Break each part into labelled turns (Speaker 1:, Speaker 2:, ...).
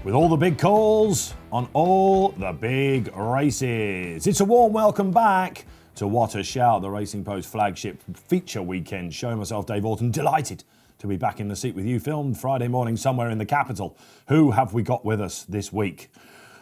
Speaker 1: with all the big calls on all the big races. It's a warm welcome back to What a Shout, the Racing Post flagship feature weekend show. Myself, Dave Orton, delighted to be back in the seat with you, filmed Friday morning somewhere in the capital. Who have we got with us this week?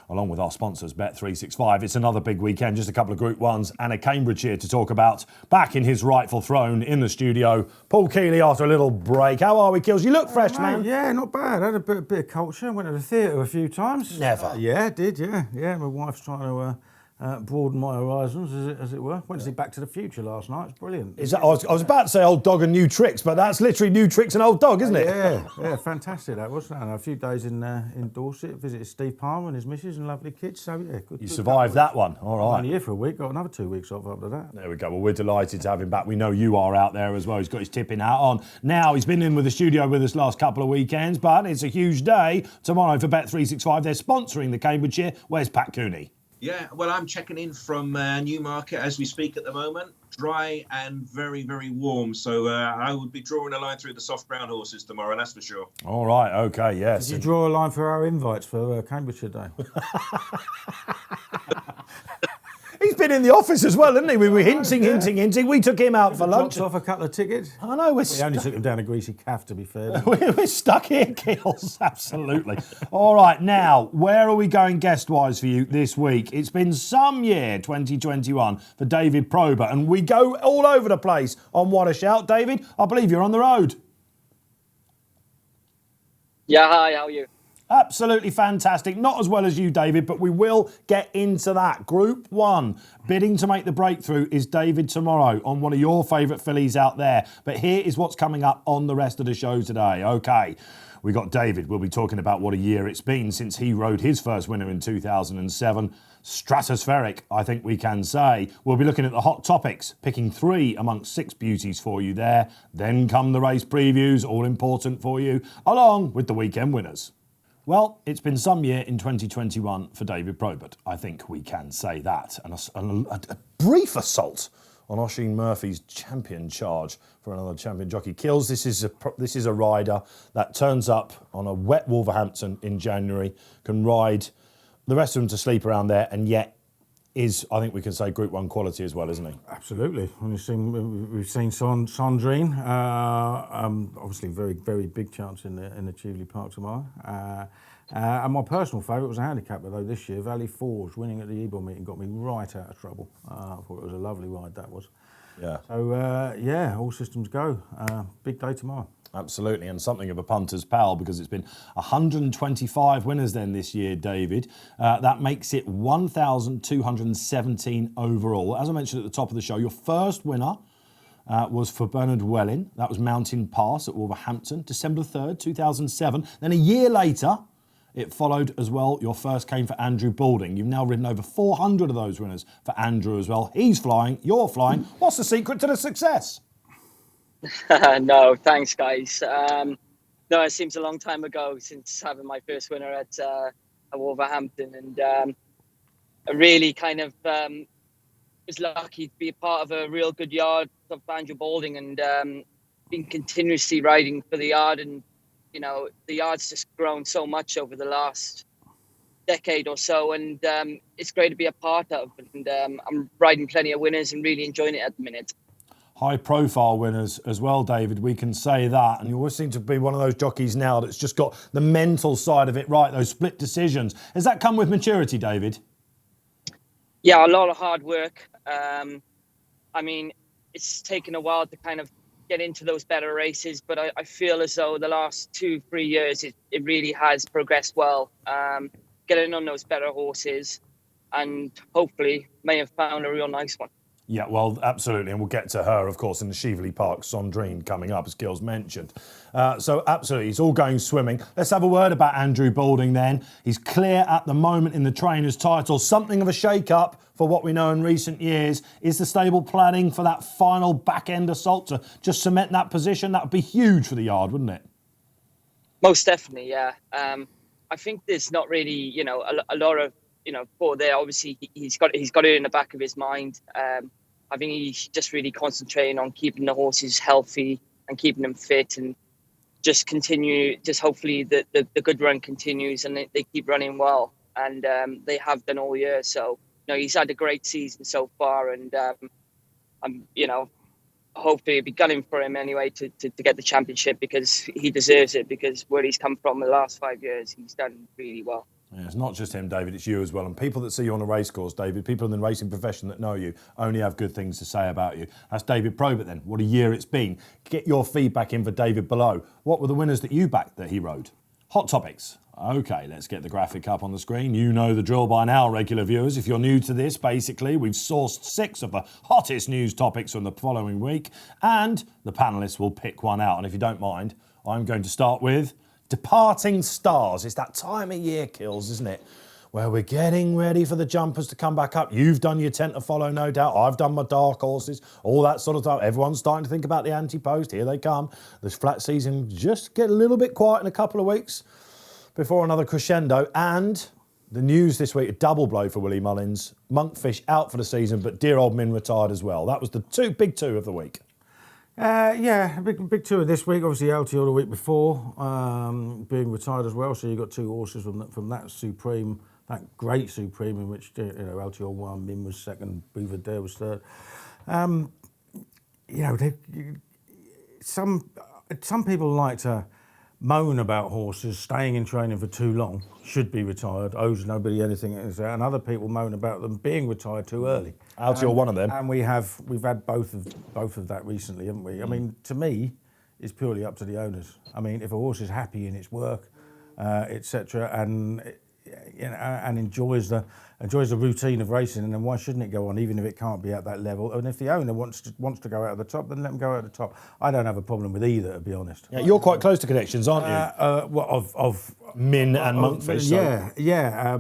Speaker 1: Along with our sponsors, Bet365. It's another big weekend, just a couple of Group 1s and a Cambridgeshire to talk about. Back in his rightful throne in the studio, Paul Kealy after a little break. How are we, Kills? You look fresh, man.
Speaker 2: Yeah, not bad. I had a bit of culture. Went to the theatre a few times.
Speaker 1: Never.
Speaker 2: Yeah, I did, yeah. My wife's trying to broaden my horizons, as it were. Went to see Back to the Future last night. It's brilliant.
Speaker 1: Is that, I was about to say Old Dog and New Tricks, but that's literally New Tricks and Old Dog, isn't it?
Speaker 2: Yeah, fantastic that was. And a few days in Dorset, visited Steve Palmer and his missus and lovely kids. So yeah, good.
Speaker 1: You survived that one, all right.
Speaker 2: Only here for a week, got another 2 weeks off after that.
Speaker 1: There we go. Well, we're delighted to have him back. We know you are out there as well. He's got his tipping hat on. Now, he's been in with the studio with us last couple of weekends, but it's a huge day tomorrow for Bet365. They're sponsoring the Cambridgeshire. Where's Pat Cooney?
Speaker 3: Yeah, well, I'm checking in from Newmarket as we speak at the moment. Dry and very, very warm. So I would be drawing a line through the soft brown horses tomorrow, that's for sure.
Speaker 1: All right, OK, yes.
Speaker 2: Did you draw a line for our invites for Cambridgeshire Day?
Speaker 1: He's been in the office as well, hasn't he? We were hinting. We took him out for lunch.
Speaker 2: Dropped off a couple of tickets.
Speaker 1: I know.
Speaker 2: We only took him down a greasy calf, to be fair.
Speaker 1: We're stuck here, Kills. Absolutely. All right, now, where are we going guest-wise for you this week? It's been some year, 2021, for David Probert, and we go all over the place on What a Shout. David, I believe you're on the road.
Speaker 4: Yeah, hi, how are you?
Speaker 1: Absolutely fantastic. Not as well as you, David, but we will get into that. Group 1, bidding to make the breakthrough is David tomorrow on one of your favourite fillies out there. But here is what's coming up on the rest of the show today. OK, we got David. We'll be talking about what a year it's been since he rode his first winner in 2007. Stratospheric, I think we can say. We'll be looking at the hot topics, picking 3 amongst 6 beauties for you there. Then come the race previews, all important for you, along with the weekend winners. Well, it's been some year in 2021 for David Probert. I think we can say that. And a brief assault on Oisin Murphy's champion charge for another champion jockey. Kills, this is a rider that turns up on a wet Wolverhampton in January, can ride the rest of them to sleep around there, and yet is, I think we can say, Group 1 quality as well, isn't he?
Speaker 2: Absolutely. We've seen Sandrine, obviously very, very big chance in the Cheuleay Park tomorrow. And my personal favourite was a handicap, though, this year. Valley Forge, winning at the Ebor meeting, got me right out of trouble. I thought it was a lovely ride, that was.
Speaker 1: Yeah.
Speaker 2: So, yeah, all systems go. Big day tomorrow.
Speaker 1: Absolutely, and something of a punter's pal, because it's been 125 winners then this year, David. That makes it 1,217 overall. As I mentioned at the top of the show, your first winner was for Bernard Welling. That was Mountain Pass at Wolverhampton, December 3rd, 2007. Then a year later, it followed as well. Your first came for Andrew Balding. You've now ridden over 400 of those winners for Andrew as well. He's flying, you're flying. What's the secret to the success?
Speaker 4: No, thanks, guys. No, it seems a long time ago since having my first winner at Wolverhampton, and I really kind of was lucky to be a part of a real good yard of Andrew Balding, and been continuously riding for the yard, and you know the yard's just grown so much over the last decade or so, and it's great to be a part of, and I'm riding plenty of winners and really enjoying it at the minute.
Speaker 1: High-profile winners as well, David, we can say that. And you always seem to be one of those jockeys now that's just got the mental side of it right, those split decisions. Has that come with maturity, David?
Speaker 4: Yeah, a lot of hard work. I mean, it's taken a while to kind of get into those better races, but I feel as though the last 2-3 years, it really has progressed well. Getting on those better horses, and hopefully may have found a real nice one.
Speaker 1: Yeah, well, absolutely. And we'll get to her, of course, in the Cheuleay Park, Sandrine, coming up, as Gil's mentioned. So, absolutely, it's all going swimming. Let's have a word about Andrew Balding then. He's clear at the moment in the trainer's title. Something of a shake-up for what we know in recent years. Is the stable planning for that final back-end assault to just cement that position? That would be huge for the yard, wouldn't it?
Speaker 4: Most definitely, yeah. I think there's not really, you know, a lot of, you know, Paul there, obviously he's got it in the back of his mind. I think he's just really concentrating on keeping the horses healthy and keeping them fit, and just continue. Just hopefully the good run continues and they keep running well, and they have done all year. So he's had a great season so far, and I'm hopefully it'll be gunning for him anyway to get the championship, because he deserves it, because where he's come from the last 5 years, he's done really well.
Speaker 1: Yeah, it's not just him, David, it's you as well. And people that see you on a race course, David, people in the racing profession that know you, only have good things to say about you. That's David Probert then. What a year it's been. Get your feedback in for David below. What were the winners that you backed that he rode? Hot topics. OK, let's get the graphic up on the screen. You know the drill by now, regular viewers. If you're new to this, basically, we've sourced 6 of the hottest news topics from the following week, and the panellists will pick one out. And if you don't mind, I'm going to start with departing stars. It's that time of year, Kills, isn't it? Where we're getting ready for the jumpers to come back up. You've done your tent to follow, no doubt. I've done my dark horses, all that sort of stuff. Everyone's starting to think about the anti-post. Here they come. This flat season just get a little bit quiet in a couple of weeks before another crescendo. And the news this week, a double blow for Willie Mullins. Monkfish out for the season, but dear old Min retired as well. That was the big two of the week.
Speaker 2: Yeah, big tour this week. Obviously, LTO the week before, being retired as well. So you got 2 horses from that Supreme, that great Supreme, in which LTO won, Min was second, Beaver Dare was third. Some people like to moan about horses staying in training for too long, should be retired, owes nobody anything, and other people moan about them being retired too early.
Speaker 1: You're one of them.
Speaker 2: And we've had both of that recently, haven't we? I mean, to me, it's purely up to the owners. I mean, if a horse is happy in its work, etc., and enjoys the routine of racing, and then why shouldn't it go on, even if it can't be at that level? And if the owner wants to go out at the top, then let them go out at the top. I don't have a problem with either, to be honest.
Speaker 1: Yeah, you're quite close to connections, aren't you?
Speaker 2: Of
Speaker 1: Min and Monkfish.
Speaker 2: Yeah.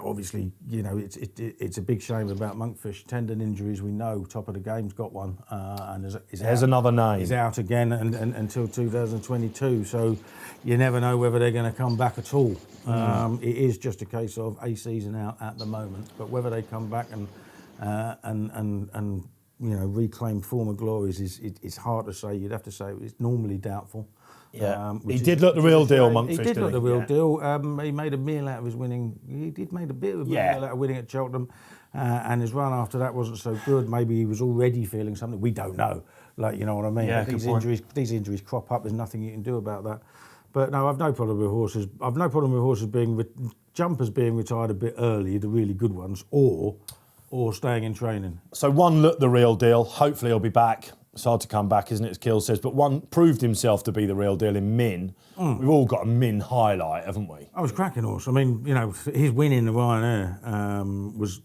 Speaker 2: Obviously, it's a big shame about Monkfish. Tendon injuries, we know. Top of the game's got one, and
Speaker 1: there's another name.
Speaker 2: He's out again and until 2022. So you never know whether they're going to come back at all. It is just a case of a season out at the moment, but whether they come back and reclaim former glories is hard to say. You'd have to say it's normally doubtful.
Speaker 1: Yeah, he did look the real deal, Monkfish.
Speaker 2: He did look the real deal. He made a meal out of his winning. He did make a bit of a meal out of winning at Cheltenham, and his run after that wasn't so good. Maybe he was already feeling something. We don't know. You know what I mean?
Speaker 1: Yeah,
Speaker 2: these injuries crop up. There's nothing you can do about that. But no, I've no problem with horses. I've no problem with horses jumpers being retired a bit early, the really good ones, or staying in training.
Speaker 1: So one looked the real deal. Hopefully he'll be back. It's hard to come back, isn't it, as Kill says? But one proved himself to be the real deal in Min. We've all got a Min highlight, haven't we?
Speaker 2: I was cracking horse. I mean, his win in the Ryanair was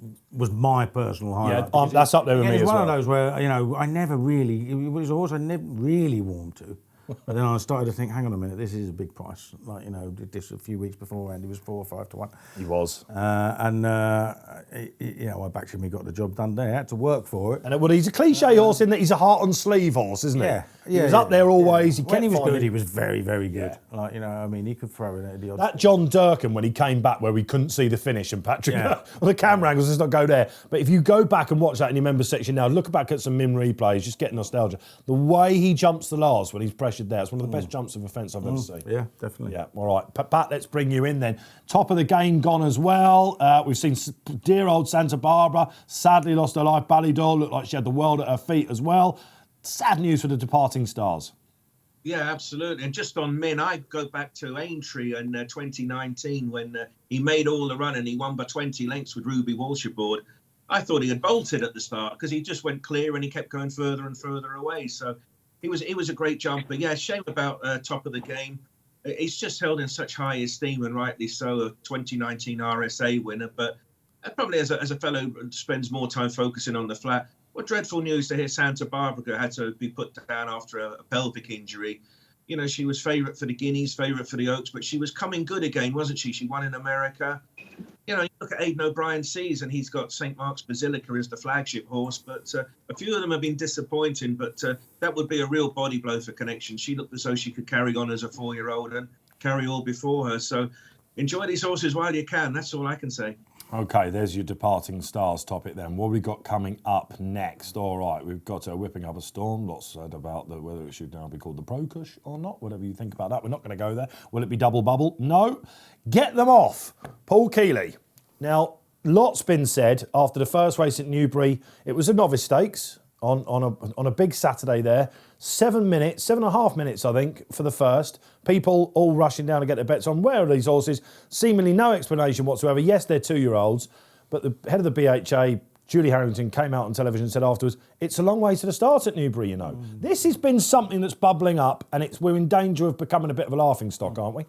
Speaker 2: my personal highlight.
Speaker 1: Yeah, that's up there with me as well.
Speaker 2: It's one of those where, I never really, it was a horse I never really warmed to. But then I started to think, hang on a minute, this is a big price. Did this a few weeks beforehand, he was 4 or 5 to 1.
Speaker 1: He was.
Speaker 2: I backed him, he got the job done there. He had to work for it.
Speaker 1: And he's a cliche horse in that he's a heart on sleeve horse, isn't he?
Speaker 2: Yeah.
Speaker 1: He was up there always.
Speaker 2: Yeah. When he was good, he was very, very good.
Speaker 1: Yeah.
Speaker 2: He could throw it at the odds.
Speaker 1: That John Durkin, when he came back where we couldn't see the finish, and Patrick, the camera angles, let's not go there. But if you go back and watch that in your members section now, look back at some Min replays, just get nostalgia. The way he jumps the last when he's pressured there, it's one of the best jumps of a fence I've ever seen.
Speaker 2: Yeah, definitely.
Speaker 1: Yeah, all right. Pat, let's bring you in then. Top of the game gone as well. We've seen dear old Santa Barbara, sadly lost her life. Ballydoyle looked like she had the world at her feet as well. Sad news for the departing stars.
Speaker 3: Yeah, absolutely. And just on Min, I go back to Aintree in 2019 when he made all the run and he won by 20 lengths with Ruby Walsh aboard. I thought he had bolted at the start because he just went clear and he kept going further and further away. So he was a great jumper. Yeah, shame about top of the game. He's just held in such high esteem, and rightly so, a 2019 RSA winner. But probably as a fellow who spends more time focusing on the flat, what dreadful news to hear Santa Barbara had to be put down after a pelvic injury. She was favourite for the Guineas, favourite for the Oaks, but she was coming good again, wasn't she? She won in America. You look at Aidan O'Brien Seas, and he's got St. Mark's Basilica as the flagship horse, but a few of them have been disappointing, but that would be a real body blow for Connection. She looked as though she could carry on as a 4-year-old and carry all before her. So enjoy these horses while you can. That's all I can say.
Speaker 1: Okay, there's your departing stars topic then. What have we got coming up next? All right, we've got Whipping Up a Storm. Lots said about whether it should now be called the Pro Cush or not. Whatever you think about that. We're not going to go there. Will it be double bubble? No. Get them off. Paul Kealy. Now, lots been said after the first race at Newbury. It was a novice stakes on a big Saturday there. 7 minutes, 7.5 minutes, I think, for the first. People all rushing down to get their bets on. Where are these horses? Seemingly no explanation whatsoever. Yes, they're 2-year-olds, but the head of the BHA, Julie Harrington, came out on television and said afterwards, it's a long way to the start at Newbury, you know. This has been something that's bubbling up, and we're in danger of becoming a bit of a laughing stock, aren't we?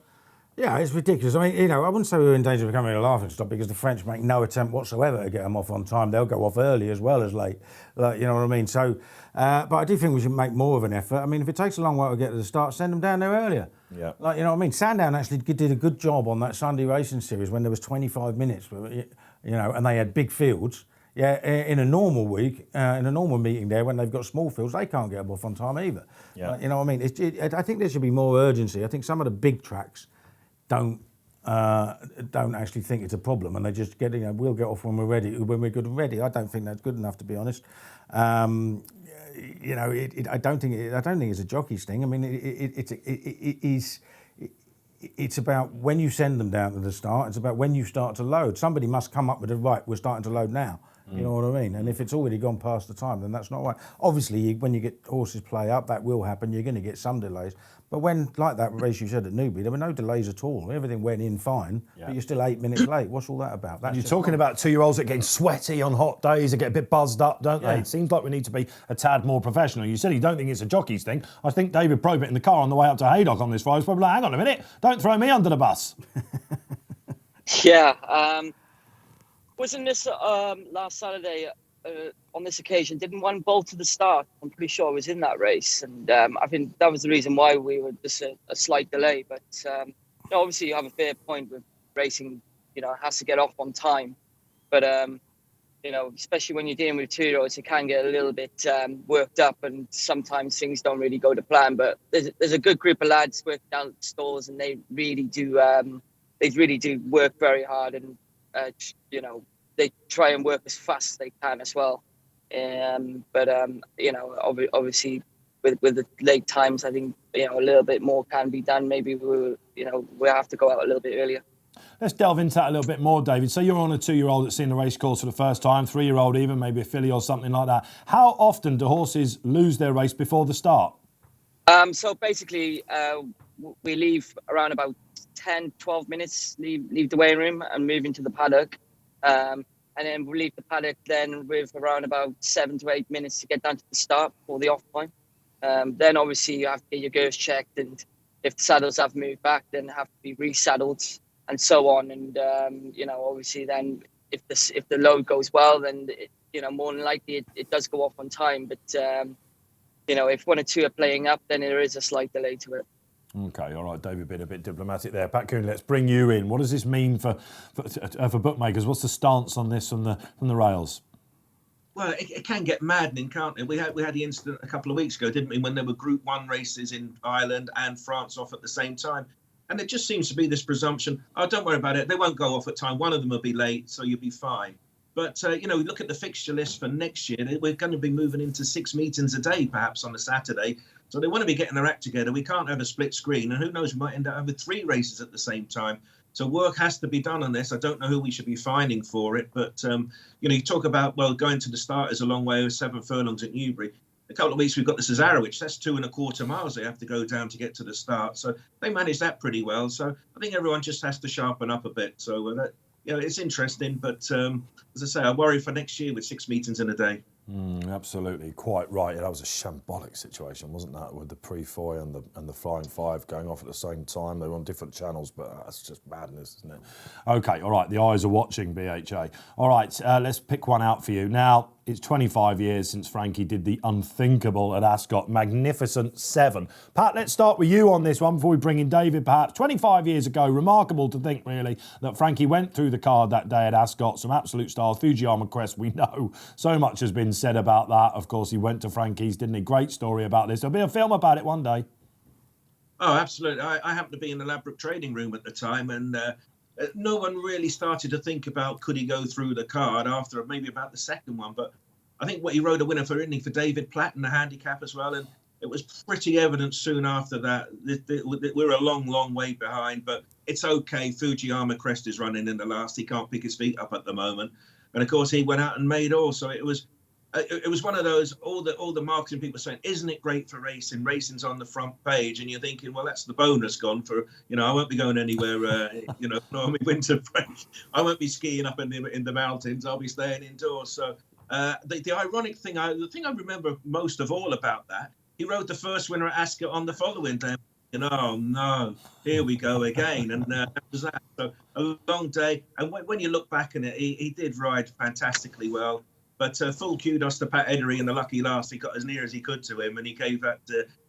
Speaker 2: Yeah, it's ridiculous. I mean, you know, I wouldn't say we were in danger of becoming a laughing stock because the French make no attempt whatsoever to get them off on time. They'll go off early as well as late, like, you know what I mean? So, but I do think we should make more of an effort. I mean, if it takes a long while to get to the start, send them down there earlier.
Speaker 1: Yeah.
Speaker 2: Like, you know what I mean? Sandown actually did a good job on that Sunday racing series when there was 25 minutes, you know, and they had big fields. Yeah, in a normal week, in a normal meeting there, when they've got small fields, they can't get them off on time either.
Speaker 1: Yeah.
Speaker 2: You know what I mean? I think there should be more urgency. I think some of the big tracks don't actually think it's a problem, and they just get, you know, we'll get off when we're ready, when we're good and ready. I don't think that's good enough, to be honest. You know, I don't think it's a jockey's thing. I mean, it's about when you send them down to the start. It's about when you start to load. Somebody must come up with a right. We're starting to load now. You know what I mean? And if it's already gone past the time, then that's not right. Obviously, when you get horses play up, that will happen. You're going to get some delays. But when, like that race you said at Newbury, there were no delays at all. Everything went in fine, but you're still 8 minutes late. What's all that about?
Speaker 1: You're talking about 2-year-olds that get sweaty on hot days, they get a bit buzzed up, don't they? It seems like we need to be a tad more professional. You said you don't think it's a jockey's thing. I think David Probert in the car on the way up to Haydock on this Friday was probably like, hang on a minute, don't throw me under the bus.
Speaker 4: Yeah. Wasn't this last Saturday on this occasion? Didn't one bolt to the start? I'm pretty sure I was in that race, and I think that was the reason why we were just a slight delay. But no, obviously you have a fair point with racing. You know, it has to get off on time. But you know, especially when you're dealing with 2-year-olds, it can get a little bit worked up, and sometimes things don't really go to plan. But there's a good group of lads working down at the stalls, and they really do work very hard, and you know, they try and work as fast as they can as well. But you know, obviously with the late times, I think, you know, a little bit more can be done. Maybe we have to go out a little bit earlier.
Speaker 1: Let's delve into that a little bit more, David. So you're on a 2-year-old that's seen the race course for the first time, 3-year-old even, maybe a filly or something like that. How often do horses lose their race before the start?
Speaker 4: So basically, we leave around about 10, 12 minutes, leave the weighing room and move into the paddock. And then we leave the paddock then with around about 7 to 8 minutes to get down to the start for the off point. Then obviously you have to get your gears checked, and if the saddles have moved back, then have to be resaddled and so on. And you know, obviously then if the load goes well, then you know, more than likely it does go off on time. But you know, if 1 or 2 are playing up, then there is a slight delay to it.
Speaker 1: Okay, all right, David, being a bit diplomatic there. Pat Cooney, let's bring you in. What does this mean for bookmakers? What's the stance on this from the rails?
Speaker 3: Well, it can get maddening, can't it? We had the incident a couple of weeks ago, didn't we, when there were Group 1 races in Ireland and France off at the same time. And it just seems to be this presumption, oh, don't worry about it, they won't go off at time. One of them will be late, so you'll be fine. But, you know, look at the fixture list for next year. We're going to be moving into 6 meetings a day, perhaps, on a Saturday. So they want to be getting their act together. We can't have a split screen. And who knows, we might end up having 3 races at the same time. So work has to be done on this. I don't know who we should be fining for it. But, you know, you talk about, well, going to the start is a long way, 7 furlongs at Newbury. A couple of weeks we've got the Cesarewitch. That's 2.25 miles they have to go down to get to the start. So they manage that pretty well. So I think everyone just has to sharpen up a bit. So, you know, it's interesting. But as I say, I worry for next year with 6 meetings in a day.
Speaker 1: Absolutely, quite right. Yeah, that was a shambolic situation, wasn't that, with the Pre-Foy and the Flying Five going off at the same time? They were on different channels, but that's just madness, isn't it? Okay, all right, the eyes are watching, BHA. All right, let's pick one out for you. Now, it's 25 years since Frankie did the unthinkable at Ascot. Magnificent 7. Pat, let's start with you on this one before we bring in David, perhaps. 25 years ago, remarkable to think, really, that Frankie went through the card that day at Ascot. Some absolute stars. Fujiyama Crest, we know. So much has been said about that. Of course, he went to Frankie's, didn't he? Great story about this. There'll be a film about it one day.
Speaker 3: Oh, absolutely. I happened to be in the Ladbroke trading room at the time, and no one really started to think about could he go through the card after maybe about the second one. But I think he rode a winner for David Platt in the handicap as well. And it was pretty evident soon after that we're a long, long way behind. But it's okay. Fujiyama Crest is running in the last. He can't pick his feet up at the moment. And of course, he went out and made all. So it was one of those, all the marketing people saying, isn't it great for racing? Racing's on the front page. And you're thinking, well, that's the bonus gone for, I won't be going anywhere, normally winter break. I won't be skiing up in the mountains. I'll be staying indoors. So the ironic thing, the thing I remember most of all about that, he rode the first winner at Ascot on the following day. Oh no, here we go again. And that was that. So a long day. And when you look back on it, he did ride fantastically well. But full kudos to Pat Edery in the lucky last. He got as near as he could to him, and he gave that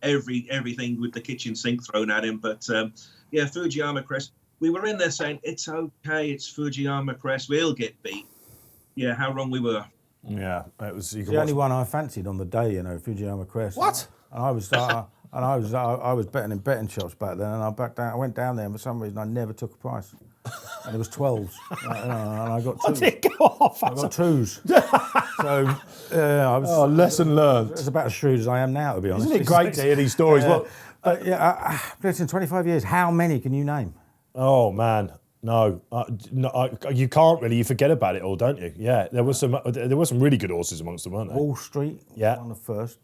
Speaker 3: everything with the kitchen sink thrown at him. But Fujiyama Crest. We were in there saying it's okay. It's Fujiyama Crest. We'll get beat. Yeah, how wrong we were.
Speaker 1: Yeah, it was
Speaker 2: the only one I fancied on the day. Fujiyama Crest.
Speaker 1: What?
Speaker 2: And I was betting in betting shops back then, and I went down there, and for some reason I never took a price. And it was 12s, and I got 2s.
Speaker 1: I did go off.
Speaker 2: I got 2s. So, I was.
Speaker 1: Oh, lesson learned.
Speaker 2: It's about as shrewd as I am now, to be honest.
Speaker 1: Isn't it great to hear these stories?
Speaker 2: Listen, 25 years. How many can you name?
Speaker 1: Oh man, no, you can't really. You forget about it all, don't you? Yeah, there were some really good horses amongst them, weren't there?
Speaker 2: Wall Street, on the first.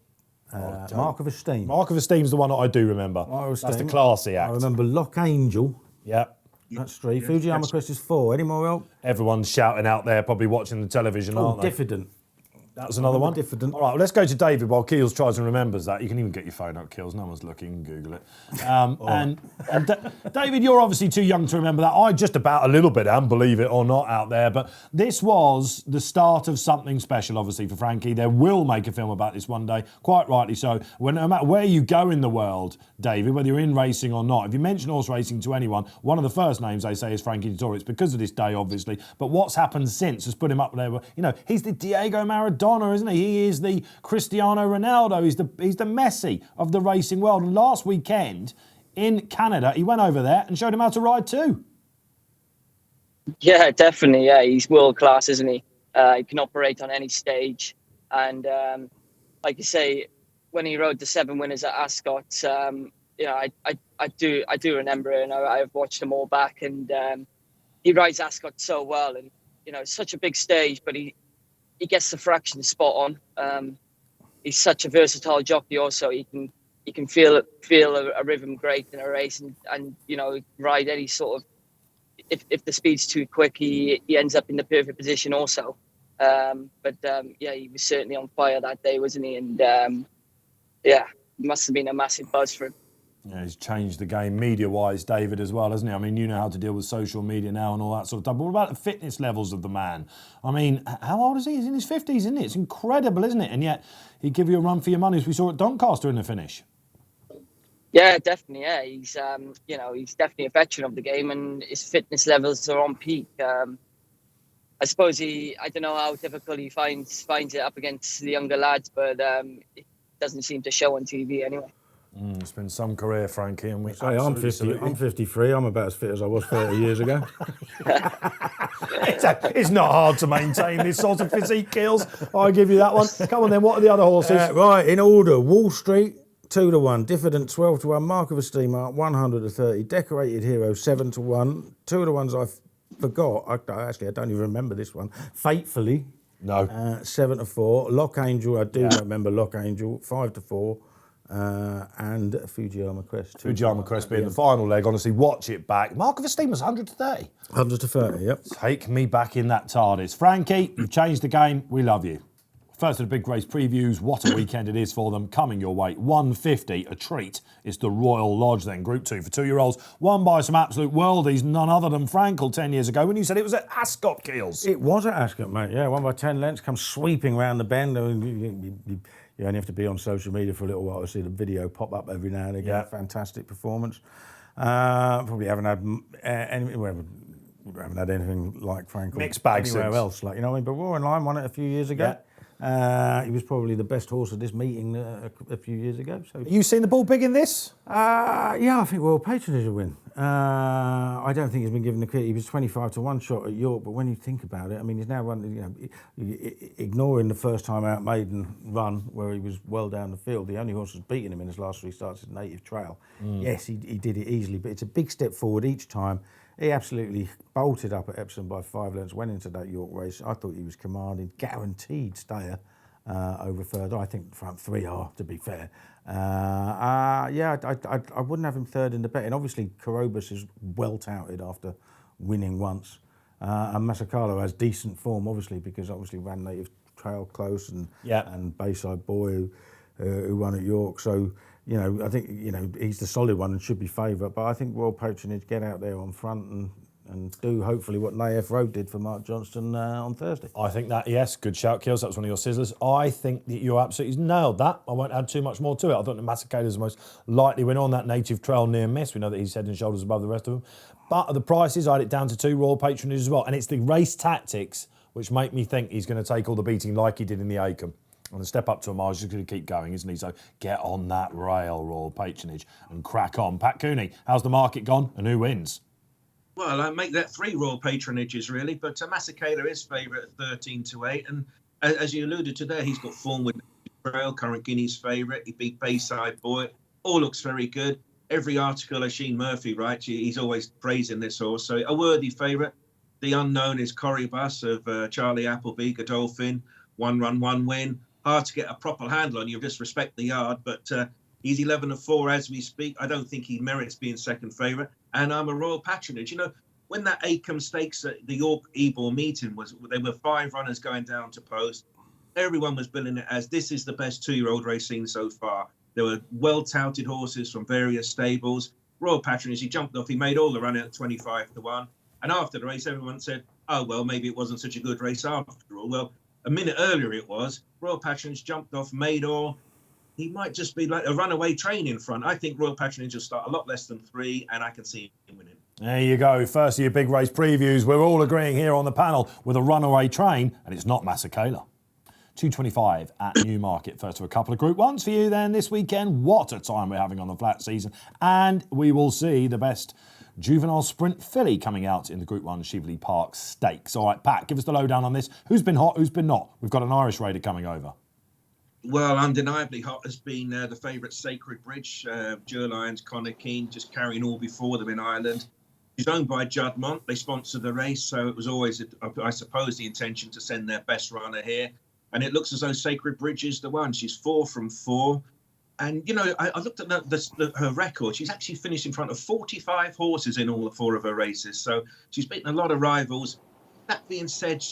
Speaker 2: Mark of Esteem.
Speaker 1: Mark of Esteem's the one that I do remember. That's the classy act.
Speaker 2: I remember Lock Angel.
Speaker 1: Yeah.
Speaker 2: That's 3. Fujiyama Crest is 4. Any more help?
Speaker 1: Everyone's shouting out there, probably watching the television, aren't they?
Speaker 2: Diffident.
Speaker 1: That was another one.
Speaker 2: Diffident.
Speaker 1: All right, well, let's go to David while Keels tries and remembers that. You can even get your phone out, Keels. No one's looking. You can Google it. David, you're obviously too young to remember that. I just about a little bit am, believe it or not, out there. But this was the start of something special, obviously, for Frankie. They will make a film about this one day, quite rightly so. No matter where you go in the world, David, whether you're in racing or not, if you mention horse racing to anyone, one of the first names they say is Frankie Dettori. It's because of this day, obviously. But what's happened since has put him up there. He's the Diego Maradona, isn't he? He is the Cristiano Ronaldo. He's the Messi of the racing world. And last weekend in Canada, he went over there and showed him how to ride too.
Speaker 4: Yeah, definitely. Yeah, he's world class, isn't he? He can operate on any stage. And like you say, when he rode the 7 winners at Ascot, I do remember it, and I've watched them all back. And he rides Ascot so well, and it's such a big stage, but he gets the fraction spot on. He's such a versatile jockey. Also, he can feel a rhythm great in a race, and ride any sort of. If the speed's too quick, he ends up in the perfect position also. He was certainly on fire that day, wasn't he? And it must have been a massive buzz for him.
Speaker 1: Yeah, he's changed the game media-wise, David, as well, hasn't he? I mean, you know how to deal with social media now and all that sort of stuff. But what about the fitness levels of the man? I mean, how old is he? He's in his 50s, isn't it? It's incredible, isn't it? And yet, he'd give you a run for your money, as we saw at Doncaster in the finish.
Speaker 4: Yeah, definitely. Yeah, he's he's definitely a veteran of the game, and his fitness levels are on peak. I suppose I don't know how difficult he finds it up against the younger lads, but it doesn't seem to show on TV anyway.
Speaker 1: It's been some career, Frankie, and we.
Speaker 2: I'm 50. I'm 53. I'm about as fit as I was 30 years ago.
Speaker 1: It's not hard to maintain this sort of physique, Kills. I'll give you that one. Come on, then. What are the other horses?
Speaker 2: Right, in order: Wall Street 2-1, Diffident 12-1, Mark of Esteem 100-30, Decorated Hero 7-1. 2 of the ones I forgot. I don't even remember this one. Fatefully.
Speaker 1: No.
Speaker 2: 7-4. Lock Angel. I do remember Lock Angel 5-4. And Fujiyama Crest.
Speaker 1: Fujiyama Crest being the final leg. Honestly, watch it back. Mark of Esteem was 100-30.
Speaker 2: 100-30, yep.
Speaker 1: Take me back in that TARDIS. Frankie, you've changed the game. We love you. First of the big race previews. What a weekend it is for them. Coming your way. 150, a treat. It's the Royal Lodge then. Group 2 for 2-year-olds. Won by some absolute worldies. None other than Frankel 10 years ago when you said it was at Ascot, Keels.
Speaker 2: It was at Ascot, mate. Yeah, won by 10 lengths. Comes sweeping round the bend. You only have to be on social media for a little while to see the video pop up every now and again. Yeah. Fantastic performance. Probably haven't had anything like Frankel.
Speaker 1: Mixed bag
Speaker 2: anywhere else. Like, you know what I mean? But Roaring Lion won it a few years ago. He was probably the best horse at this meeting a few years ago. So
Speaker 1: You seen the ball big in this?
Speaker 2: yeah, I think Royal Patronage will win. I don't think he's been given the credit. He was 25 to 1 shot at York, but when you think about it, I mean, he's now run, ignoring the first time out maiden run where he was well down the field. The only horse that's beaten him in his last 3 starts is Native Trail. Yes, he did it easily, but it's a big step forward each time. He absolutely bolted up at Epsom by 5 lengths, went into that York race. I thought he was commanding, guaranteed stayer over third. I think the front 3 are, to be fair. Yeah, I wouldn't have him third in the betting. Obviously, Corobus is well touted after winning once. And Masakalo has decent form, obviously, because obviously ran Native Trail close and Bayside Boy who won at York. So, I think, he's the solid one and should be favourite. But I think Royal Patronage get out there on front and do hopefully what Naif Road did for Mark Johnston on Thursday.
Speaker 1: I think that, yes, good shout, Kills. That was one of your sizzlers. I think that you absolutely nailed that. I won't add too much more to it. I thought that Masakalo is the most likely winner on that Native Trail near miss. We know that he's head and shoulders above the rest of them. But at the prices, I had it down to 2 Royal Patronage as well. And it's the race tactics which make me think he's going to take all the beating like he did in the Acomb. And the step up to a mile is just going to keep going, isn't he? So get on that rail, Royal Patronage, and crack on. Pat Cooney, how's the market gone and who wins?
Speaker 3: Well, I make that 3 Royal Patronages, really, but Masakalo is favourite at 13 to 8. And as you alluded to there, he's got form with Trail, current Guinea's favourite. He beat Bayside Boy. All looks very good. Every article Oisin Murphy writes, he's always praising this horse. So a worthy favourite. The unknown is Corribus of Charlie Appleby, Godolphin. 1 run, 1 win. Hard to get a proper handle on. You just respect the yard, but he's 11 to 4 as we speak. I don't think he merits being second favourite. And I'm a Royal Patronage. When that Acomb Stakes at the York Ebor meeting there were 5 runners going down to post. Everyone was billing it as this is the best 2-year-old race seen so far. There were well-touted horses from various stables. Royal Patronage, he jumped off. He made all the run at 25 to 1. And after the race, everyone said, oh, well, maybe it wasn't such a good race after all. Well, a minute earlier it was. Royal Patronage jumped off, made all. He might just be like a runaway train in front. I think Royal Patronage will start a lot less than 3, and I can see him winning.
Speaker 1: There you go. First of your big race previews. We're all agreeing here on the panel with a runaway train, and it's not Masakalo. 2:25 at Newmarket. First of a couple of Group 1s for you then this weekend. What a time we're having on the flat season. And we will see the best juvenile sprint filly coming out in the Group 1 Chieveley Park Stakes. All right, Pat, give us the lowdown on this. Who's been hot, who's been not? We've got an Irish raider coming over.
Speaker 3: Well, undeniably hot has been the favourite Sacred Bridge. Joe Lyons, Connor Keane, just carrying all before them in Ireland. She's owned by Juddmonte. They sponsored the race, so it was always, I suppose, the intention to send their best runner here. And it looks as though Sacred Bridge is the one. She's 4 from 4. And, I looked at her record. She's actually finished in front of 45 horses in all 4 of her races. So she's beaten a lot of rivals. That being said,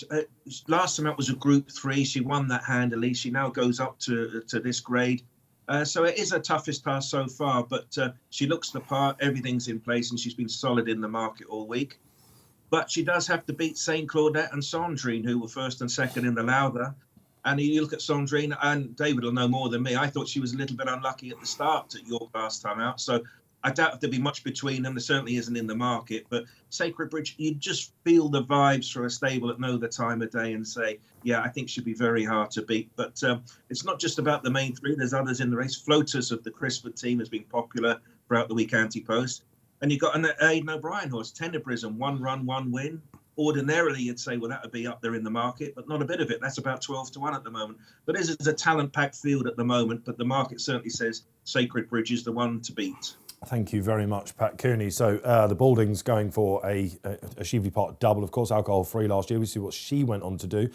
Speaker 3: last time out was a Group 3. She won that handily. She now goes up to this grade. So it is her toughest task so far, but she looks the part. Everything's in place, and she's been solid in the market all week. But she does have to beat St. Claudette and Sandrine, who were first and second in the Lowther. And you look at Sandrine, and David will know more than me. I thought she was a little bit unlucky at the start at York last time out. So I doubt if there'll be much between them. There certainly isn't in the market. But Sacred Bridge, you just feel the vibes for a stable that know the time of day and say, yeah, I think she'll be very hard to beat. But it's not just about the main 3. There's others in the race. Floaters of the Crisford team has been popular throughout the week anti-post. And you've got an Aidan O'Brien horse, Tenebrism, 1 run, 1 win. Ordinarily, you'd say, well, that would be up there in the market, but not a bit of it. That's about 12 to 1 at the moment. But this is a talent-packed field at the moment, but the market certainly says Sacred Bridge is the one to beat.
Speaker 1: Thank you very much, Pat Cooney. So the Balding's going for a Chieveley Park double, of course, alcohol-free last year. We see what she went on to do.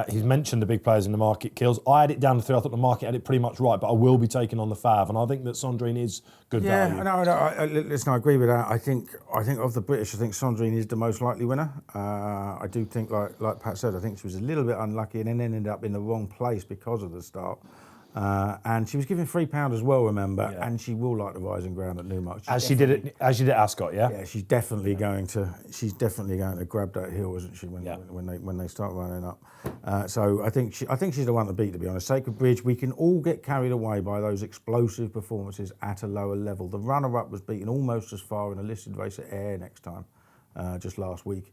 Speaker 1: He's mentioned the big players in the market, Kills. I had it down to 3. I thought the market had it pretty much right, but I will be taking on the Fav, and I think that Sandrine is good value.
Speaker 2: Yeah, listen, I agree with that. I think of the British, I think Sandrine is the most likely winner. I do think, like Pat said, I think she was a little bit unlucky and then ended up in the wrong place because of the start. And she was given £3 as well, remember, and she will like the rising ground at Newmarket.
Speaker 1: As she did at Ascot, yeah?
Speaker 2: Yeah, she's definitely going to grab that hill, isn't she, when they start running up. So I think she's the one to beat, to be honest. Sacred Bridge, we can all get carried away by those explosive performances at a lower level. The runner-up was beaten almost as far in a listed race at Ayr next time, just last week.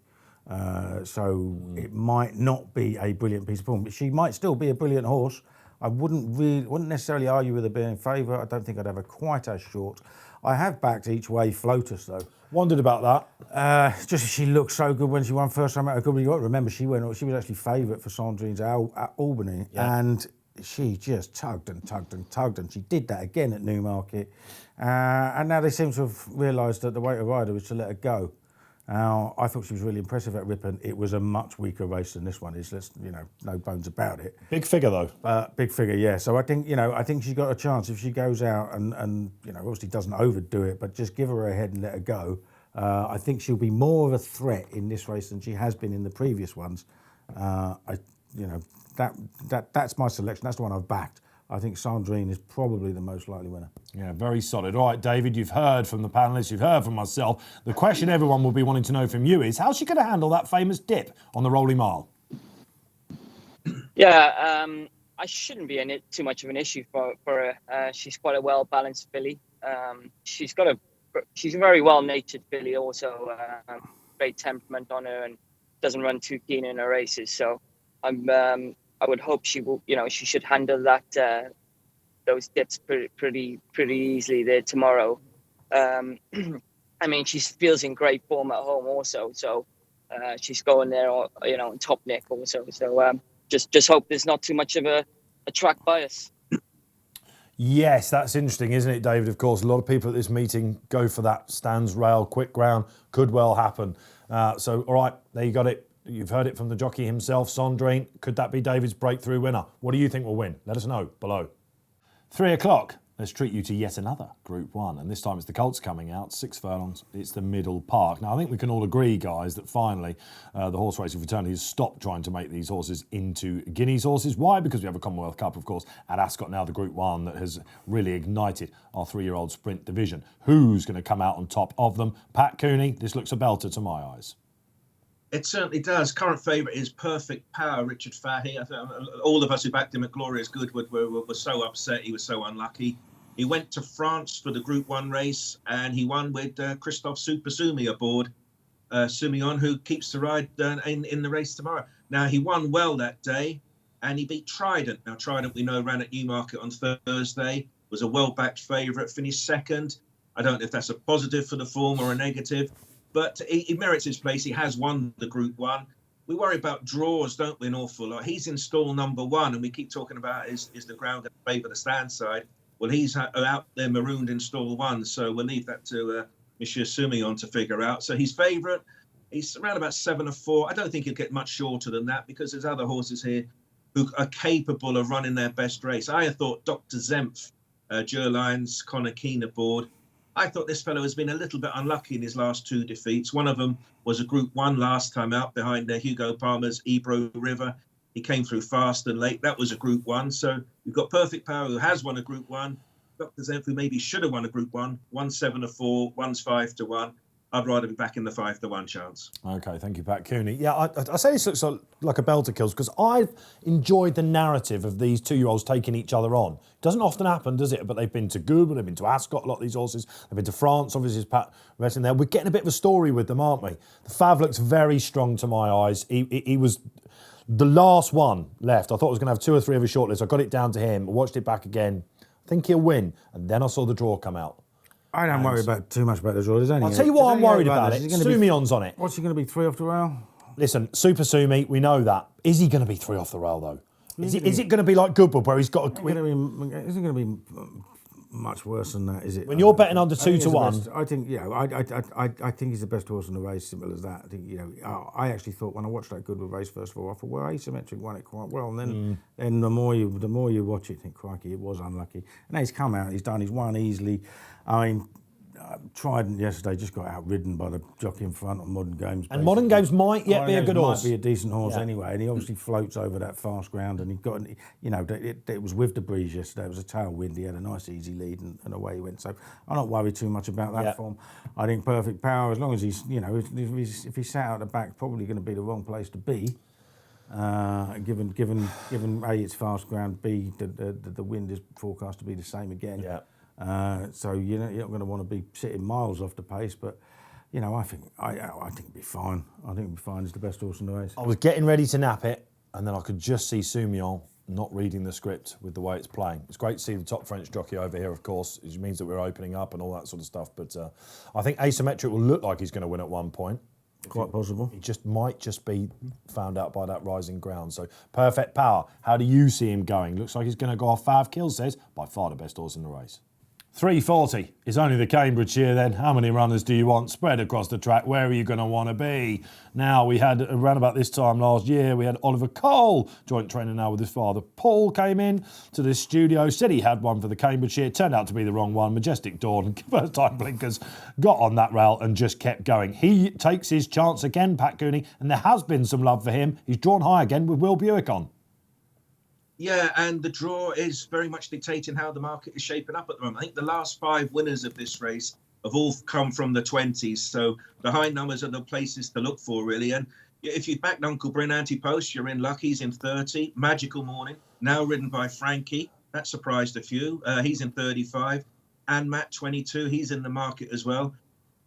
Speaker 2: So it might not be a brilliant piece of form, but she might still be a brilliant horse. I wouldn't necessarily argue with her being in favour. I don't think I'd have her quite as short. I have backed each way Flotus though.
Speaker 1: Wondered about that.
Speaker 2: Just she looked so good when she won first time out of Goodwood. You got to remember she was actually favourite for Sandrine's at Albany, and she just tugged and tugged and tugged, and she did that again at Newmarket. And now they seem to have realised that the way to ride her was to let her go. Now, I thought she was really impressive at Ripon. It was a much weaker race than this one is. No bones about it.
Speaker 1: Big figure though.
Speaker 2: Big figure, yeah. So I think she's got a chance if she goes out and obviously doesn't overdo it, but just give her a head and let her go. I think she'll be more of a threat in this race than she has been in the previous ones. That's my selection. That's the one I've backed. I think Sandrine is probably the most likely winner.
Speaker 1: Yeah, very solid. All right, David, you've heard from the panellists, you've heard from myself. The question everyone will be wanting to know from you is, how's she going to handle that famous dip on the Rolling Mile?
Speaker 4: Yeah, I shouldn't be in it too much of an issue for her. She's quite a well-balanced filly. She's a very well-natured filly also, great temperament on her and doesn't run too keen in her races. So I would hope she will, she should handle that those dips pretty easily there tomorrow. I mean, she feels in great form at home also, so she's going there, in top nick also. So just hope there's not too much of a track bias.
Speaker 1: Yes, that's interesting, isn't it, David? Of course, a lot of people at this meeting go for that stands rail, quick ground, could well happen. So, all right, there you got it. You've heard it from the jockey himself, Sandrine. Could that be David's breakthrough winner? What do you think will win? Let us know below. 3 o'clock. Let's treat you to yet another Group 1. And this time it's the Colts coming out, 6 furlongs. It's the Middle Park. Now, I think we can all agree, guys, that finally the horse racing fraternity has stopped trying to make these horses into Guineas horses. Why? Because we have a Commonwealth Cup, of course, at Ascot now, the Group 1, that has really ignited our 3-year-old sprint division. Who's going to come out on top of them? Pat Cooney, this looks a belter to my eyes.
Speaker 3: It certainly does. Current favourite is Perfect Power, Richard Fahey. I think all of us who backed him at Glorious Goodwood were so upset. He was so unlucky. He went to France for the Group 1 race, and he won with Christophe Supersumi aboard. Simeon, who keeps the ride in the race tomorrow. Now, he won well that day, and he beat Trident. Now, Trident, we know, ran at Newmarket on Thursday, was a well-backed favourite, finished second. I don't know if that's a positive for the form or a negative. But he merits his place. He has won the Group 1. We worry about draws, don't we, an awful lot. He's in stall number 1, and we keep talking about is the ground going to favour the stand side. Well, he's out there marooned in stall 1, so we'll leave that to Monsieur Simeon to figure out. So he's favourite. He's around about 7-4. I don't think he'll get much shorter than that because there's other horses here who are capable of running their best race. I thought Dr. Zemph, Gerlines, Connor Keane aboard. I thought this fellow has been a little bit unlucky in his last 2 defeats. One of them was a Group 1 last time out behind Hugo Palmer's Ebro River. He came through fast and late. That was a Group 1. So you've got Perfect Power, who has won a Group 1. Dr. Zemph, who maybe should have won a Group 1. One's 7-4, one's 5-1. I'd rather be back in the 5-1 chance.
Speaker 1: Okay, thank you, Pat Cooney. Yeah, I say this looks like a belter, Kills, because I've enjoyed the narrative of these 2-year-olds taking each other on. It doesn't often happen, does it? But they've been to Goodwood, they've been to Ascot, a lot of these horses. They've been to France, obviously, as Pat mentioned there. We're getting a bit of a story with them, aren't we? The Fav looks very strong to my eyes. He was the last one left. I thought I was going to have 2 or 3 of a shortlist. I got it down to him, watched it back again. I think he'll win. And then I saw the draw come out.
Speaker 2: I don't worry too much about the draw.
Speaker 1: I'll tell you what I'm worried about it. Sumion's on it.
Speaker 2: What's he going to be, 3 off the rail?
Speaker 1: Listen, Super Sumi, we know that. Is he going to be 3 off the rail, though? Is it going to be like Goodwood, where he's got a...
Speaker 2: Isn't going to be much worse than that, is it?
Speaker 1: When you're betting under 2-1...
Speaker 2: I think, I think he's the best horse in the race, simple as that. I think, I actually thought when I watched that Goodwood race, first of all, I thought, well, Asymmetric won it quite well. And then the more you watch it, you think, crikey, it was unlucky. And now he's come out, he's won easily. I mean, Trident yesterday just got outridden by the jockey in front on Modern Games.
Speaker 1: And Modern Games might yet be a good horse.
Speaker 2: Might be a decent horse anyway, and he obviously floats over that fast ground. And he got, it was with the breeze yesterday. It was a tailwind. He had a nice easy lead, and away he went. So I'm not worried too much about that form. I think Perfect Power, as long as he's, if he's sat out the back, probably going to be the wrong place to be. Given A, it's fast ground. B, the wind is forecast to be the same again.
Speaker 1: Yeah.
Speaker 2: So you're not going to want to be sitting miles off the pace, but you know, I think it'd be fine. I think it'd be fine. It's the best horse in the race.
Speaker 1: I was getting ready to nap it, and then I could just see Soumillon not reading the script with the way it's playing. It's great to see the top French jockey over here, of course. It means that we're opening up and all that sort of stuff. But I think Asymmetric will look like he's going to win at one point.
Speaker 2: Quite possible.
Speaker 1: He might just be found out by that rising ground. So Perfect Power, how do you see him going? Looks like he's going to go off. Fav Kill says, by far the best horse in the race. 340 is only the Cambridgeshire then. How many runners do you want spread across the track? Where are you going to want to be? Now, we had around about this time last year, we had Oliver Cole, joint trainer now with his father. Paul came in to this studio, said he had one for the Cambridgeshire, turned out to be the wrong one. Majestic Dawn, first time blinkers, got on that rail and just kept going. He takes his chance again, Pat Cooney, and there has been some love for him. He's drawn high again with Will Buick on.
Speaker 3: Yeah, and the draw is very much dictating how the market is shaping up at the moment. I think the last 5 winners of this race have all come from the 20s. So the high numbers are the places to look for, really. And if you backed Uncle Bryn Anti-Post, you're in luck. He's in 30. Magical Morning, now ridden by Frankie. That surprised a few. He's in 35. And Matt, 22. He's in the market as well.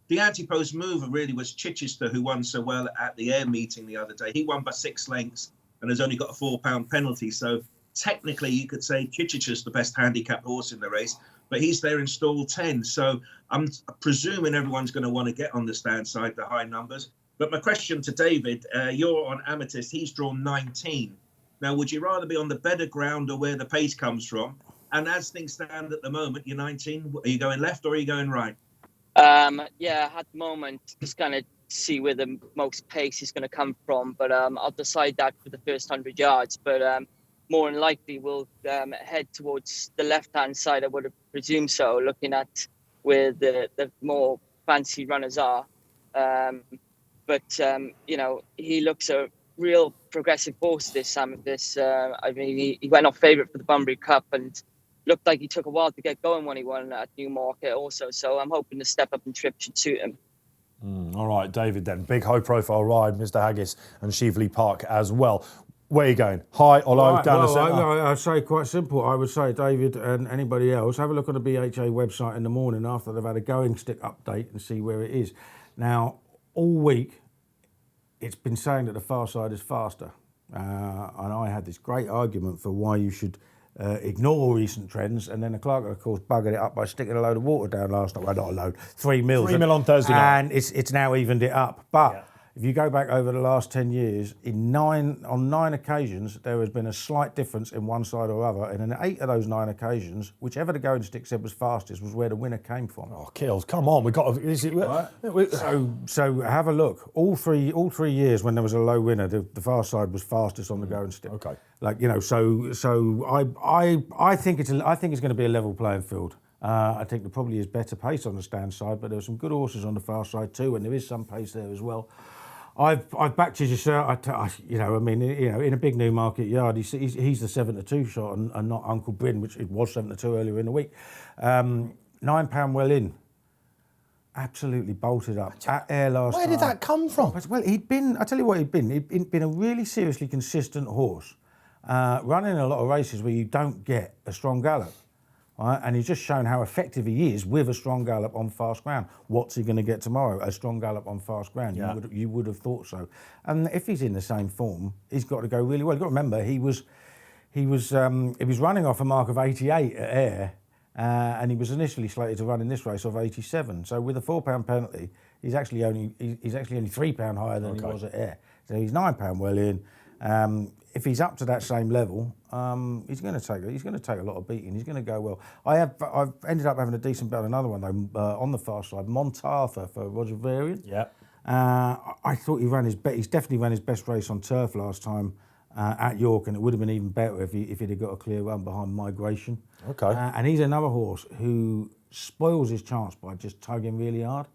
Speaker 3: The Anti-Post mover really was Chichester, who won so well at the Ayr meeting the other day. He won by 6 lengths and has only got a £4 penalty. So technically, you could say Chichester's the best handicapped horse in the race, but he's there in stall 10. So I'm presuming everyone's going to want to get on the stand side, the high numbers. But my question to David, you're on Amethyst, he's drawn 19. Now, would you rather be on the better ground or where the pace comes from? And as things stand at the moment, you're 19. Are you going left or are you going right?
Speaker 4: Yeah, at the moment, just kind of see where the most pace is going to come from. But I'll decide that for the first 100 yards. But more than likely, we'll head towards the left-hand side, I would have presumed so, looking at where the more fancy runners are. But you know, he looks a real progressive horse, this Amethyst. I mean, he went off favourite for the Bunbury Cup and looked like he took a while to get going when he won at Newmarket also. So I'm hoping the step-up and trip should suit him.
Speaker 1: All right, David then. Big high-profile ride, Mr Haggis and Shively Park as well. Where are you going? High or low,
Speaker 2: Right,
Speaker 1: down the
Speaker 2: well,
Speaker 1: centre?
Speaker 2: I'd say quite simple. I would say, David and anybody else, have a look on the BHA website in the morning after they've had a going stick update and see where it is. Now, all week, it's been saying that the far side is faster. And I had this great argument for why you should ignore recent trends, and then the clerk, of course, buggered it up by sticking a load of water down last night. Well, not a load, 3 mils.
Speaker 1: 3 mil on Thursday night.
Speaker 2: And it's now evened it up. But if you go back over the last 10 years, on 9 occasions, there has been a slight difference in one side or other. And in 8 of those 9 occasions, whichever the going stick said was fastest was where the winner came from.
Speaker 1: Oh, Kills, come on, we've got to...
Speaker 2: Right. So have a look. All three years when there was a low winner, the far side was fastest on the going stick.
Speaker 1: Okay.
Speaker 2: Like, you know, so I think it's going to be a level playing field. I think there probably is better pace on the stand side, but there are some good horses on the far side too, and there is some pace there as well. I've backed Chichester. In a big Newmarket yard, he's the 7-2 shot and not Uncle Bryn, which it was 7-2 earlier in the week. £9 well in. Absolutely bolted up at Ayr last time.
Speaker 1: Where did that come from?
Speaker 2: Well, he'd been a really seriously consistent horse, running a lot of races where you don't get a strong gallop. Right? And he's just shown how effective he is with a strong gallop on fast ground. What's he going to get tomorrow? A strong gallop on fast ground. Yeah. You would have thought so. And if he's in the same form, he's got to go really well. You've got to remember he was running off a mark of 88 at Ayr, and he was initially slated to run in this race of 87. So with a £4 penalty, he's actually only £3 higher than he was at Ayr. So he's £9 well in. If he's up to that same level, he's going to take a lot of beating. He's going to go well. I've ended up having a decent bet on another one though on the far side, Montartha for Roger Varian.
Speaker 1: Yeah.
Speaker 2: I thought he's definitely ran his best race on turf last time at York, and it would have been even better if he'd have got a clear run behind Migration.
Speaker 1: Okay.
Speaker 2: And he's another horse who spoils his chance by just tugging really hard.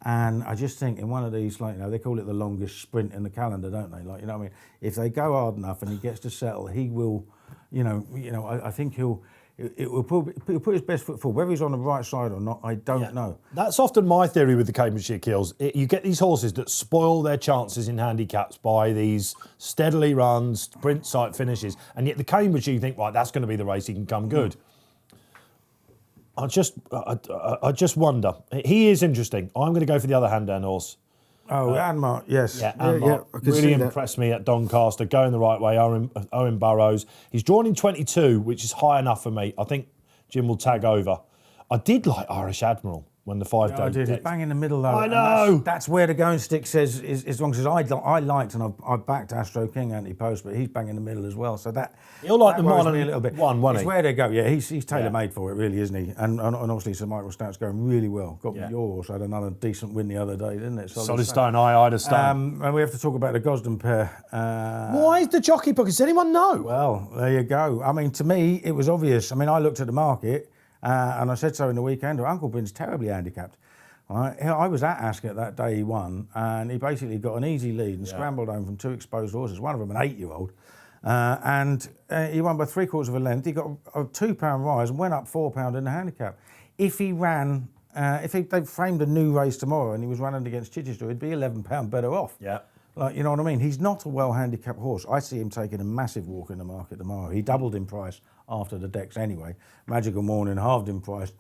Speaker 2: And I just think in one of these, like, you know, they call it the longest sprint in the calendar, don't they? Like, you know what I mean? If they go hard enough and he gets to settle, he will, I think he'll put his best foot forward. Whether he's on the right side or not, I don't know.
Speaker 1: That's often my theory with the Cambridgeshire Kills. You get these horses that spoil their chances in handicaps by these steadily run, sprint site finishes, and yet the Cambridgeshire, you think, right, that's going to be the race, he can come good. I just wonder. He is interesting. I'm going to go for the other hand-down horse.
Speaker 2: Oh, Anmark, yes.
Speaker 1: Yeah, Anmark really impressed me at Doncaster, going the right way. Owen Burrows. He's drawn in 22, which is high enough for me. I think Jim will tag over. I did like Irish Admiral when the 5 day.
Speaker 2: I did. He's bang in the middle though.
Speaker 1: I know.
Speaker 2: That's where the going stick says is as long as I liked and I backed Astro King anti-post, but he's bang in the middle as well. So that
Speaker 1: he'll like the
Speaker 2: worries
Speaker 1: Mon
Speaker 2: me a little bit.
Speaker 1: Won't
Speaker 2: It's
Speaker 1: he?
Speaker 2: where they go. Yeah, he's tailor made for it, really, isn't he? And obviously Sir Michael Stout's going really well. Got your horse had another decent win the other day, didn't it?
Speaker 1: Solid Stone, Ida Stone.
Speaker 2: And we have to talk about the Gosden pair.
Speaker 1: Why is the jockey book? Does anyone know?
Speaker 2: Well, there you go. I mean, to me, it was obvious. I mean, I looked at the market and I said so in the weekend. Uncle Ben's terribly handicapped. Right. I was at Ascot that day he won, and he basically got an easy lead and scrambled home from 2 exposed horses, one of them an 8-year-old, and he won by 3/4 of a length. He got a £2 rise and went up £4 in the handicap. If he ran, they framed a new race tomorrow and he was running against Chichester, he'd be £11 better off.
Speaker 1: Yeah.
Speaker 2: Like, you know what I mean? He's not a well-handicapped horse. I see him taking a massive walk in the market tomorrow. He doubled in price after the decks anyway. Magical Morning halved in price.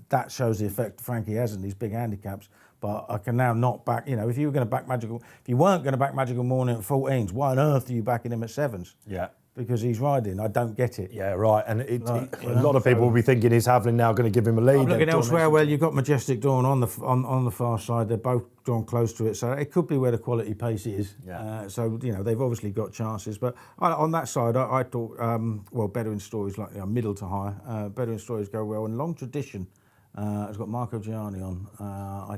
Speaker 2: That shows the effect Frankie has in these big handicaps. But I can now not back, if you were going to back if you weren't going to back Magical Morning at 14s, why on earth are you backing him at 7s?
Speaker 1: Yeah.
Speaker 2: Because he's riding. I don't get it.
Speaker 1: Yeah, right. And a lot of people will be thinking, is Haviland now going to give him a lead?
Speaker 2: I'm looking elsewhere. Well, you've got Majestic Dawn on the far side. They're both drawn close to it, so it could be where the quality pace is.
Speaker 1: Yeah.
Speaker 2: So they've obviously got chances. But on that side, I thought Bedouin Stories like middle to high. Bedouin Stories go well, and Long Tradition has got Marco Gianni on. I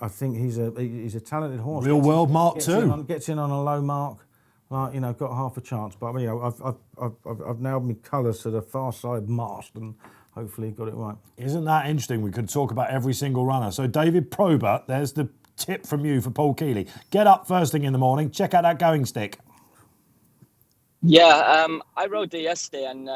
Speaker 2: think he's a talented horse.
Speaker 1: Real world Mark too.
Speaker 2: Gets in on a low mark. Got half a chance, but I've nailed my colours to the far side mast and hopefully got it right.
Speaker 1: Isn't that interesting? We could talk about every single runner. So David Probert, there's the tip from you for Paul Kealy. Get up first thing in the morning, check out that going stick.
Speaker 4: Yeah, I rode there yesterday and,